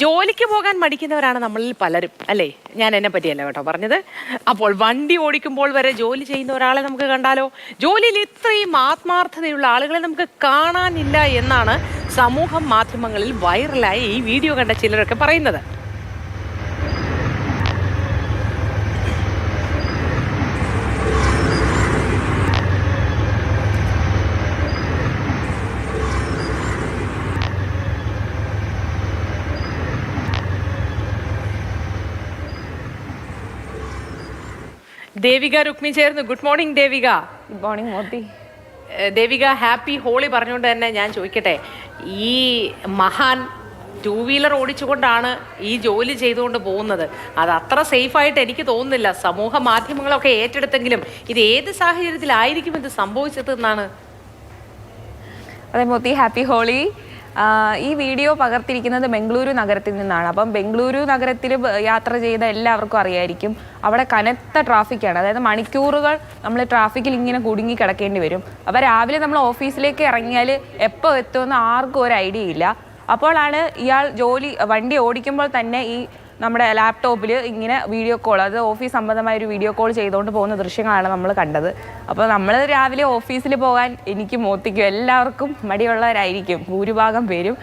ജോലിക്ക് പോകാൻ മടിക്കുന്നവരാണ് നമ്മളിൽ പലരും, അല്ലേ? ഞാൻ എന്നെ പറ്റിയല്ല കേട്ടോ പറഞ്ഞത്. അപ്പോൾ വണ്ടി ഓടിക്കുമ്പോൾ വരെ ജോലി ചെയ്യുന്ന ഒരാളെ നമുക്ക് കണ്ടാലോ? ജോലിയിൽ ഇത്രയും ആത്മാർത്ഥതയുള്ള ആളുകളെ നമുക്ക് കാണാനില്ല എന്നാണ് സമൂഹ മാധ്യമങ്ങളിൽ വൈറലായ ഈ വീഡിയോ കണ്ട ചിലരൊക്കെ പറയുന്നത്. ദേവിക രുക്മി ചേർന്നു. Good morning Devika. Good morning Moti. Devika, happy Holi പറഞ്ഞുകൊണ്ട് തന്നെ ഞാൻ ചോദിക്കട്ടെ, ഈ മഹാൻ ടൂ വീലർ ഓടിച്ചുകൊണ്ടാണ് ഈ ജോലി ചെയ്തുകൊണ്ട് പോകുന്നത്. അത് അത്ര സേഫായിട്ട് എനിക്ക് തോന്നുന്നില്ല. സമൂഹ മാധ്യമങ്ങളൊക്കെ ഏറ്റെടുത്തെങ്കിലും ഇത് ഏത് സാഹചര്യത്തിലായിരിക്കും ഇത് സംഭവിച്ചത് എന്നാണ്. അതെ മോത്തി, ഹാപ്പി ഹോളി. ഈ വീഡിയോ പകർത്തിരിക്കുന്നത് ബംഗളൂരു നഗരത്തിൽ നിന്നാണ്. അപ്പം ബംഗളൂരു നഗരത്തിൽ യാത്ര ചെയ്ത എല്ലാവർക്കും അറിയായിരിക്കും, അവിടെ കനത്ത ട്രാഫിക്കാണ്. അതായത് മണിക്കൂറുകൾ നമ്മൾ ട്രാഫിക്കിൽ ഇങ്ങനെ കുടുങ്ങി കിടക്കേണ്ടി വരും. അപ്പോൾ രാവിലെ നമ്മൾ ഓഫീസിലേക്ക് ഇറങ്ങിയാൽ എപ്പോൾ എത്തുമെന്ന് ആർക്കും ഒരു ഐഡിയ ഇല്ല. അപ്പോഴാണ് ഇയാൾ വണ്ടി ഓടിക്കുമ്പോൾ തന്നെ ഈ നമ്മുടെ ലാപ്ടോപ്പിൽ ഇങ്ങനെ വീഡിയോ കോൾ, അത് ഓഫീസ് സംബന്ധമായ ഒരു വീഡിയോ കോൾ ചെയ്തുകൊണ്ട് പോകുന്ന ദൃശ്യങ്ങളാണ് നമ്മൾ കണ്ടത്. അപ്പോൾ നമ്മൾ രാവിലെ ഓഫീസിൽ പോകാൻ എനിക്ക് മോത്തിക്കും എല്ലാവർക്കും മടിയുള്ളവരായിരിക്കും ഭൂരിഭാഗം പേരും.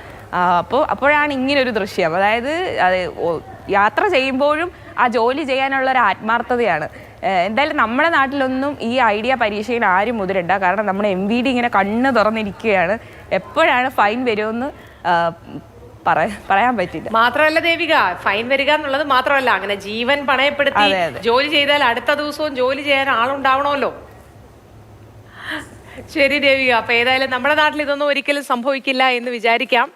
അപ്പോഴാണ് ഇങ്ങനൊരു ദൃശ്യം. അതായത് യാത്ര ചെയ്യുമ്പോഴും ആ ജോലി ചെയ്യാനുള്ള ഒരു ആത്മാർത്ഥതയാണ്. എന്തായാലും നമ്മുടെ നാട്ടിലൊന്നും ഈ ഐഡിയ പരീക്ഷയിൽ ആരും മുതിരണ്ട. കാരണം നമ്മുടെ MVD ഇങ്ങനെ കണ്ണ് തുറന്നിരിക്കുകയാണ്. എപ്പോഴാണ് ഫൈൻ വരുമെന്ന് പറയാൻ പറ്റില്ല. മാത്രമല്ല ദേവിക, ഫൈൻ വരിക എന്നുള്ളത് മാത്രമല്ല, അങ്ങനെ ജീവൻ പണയപ്പെടുത്തി ജോലി ചെയ്താൽ അടുത്ത ദിവസവും ജോലി ചെയ്യാൻ ആളുണ്ടാവണമല്ലോ. ശരി ദേവിക, അപ്പൊ ഏതായാലും നമ്മുടെ നാട്ടിൽ ഇതൊന്നും ഒരിക്കലും സംഭവിക്കില്ല എന്ന് വിചാരിക്കാം.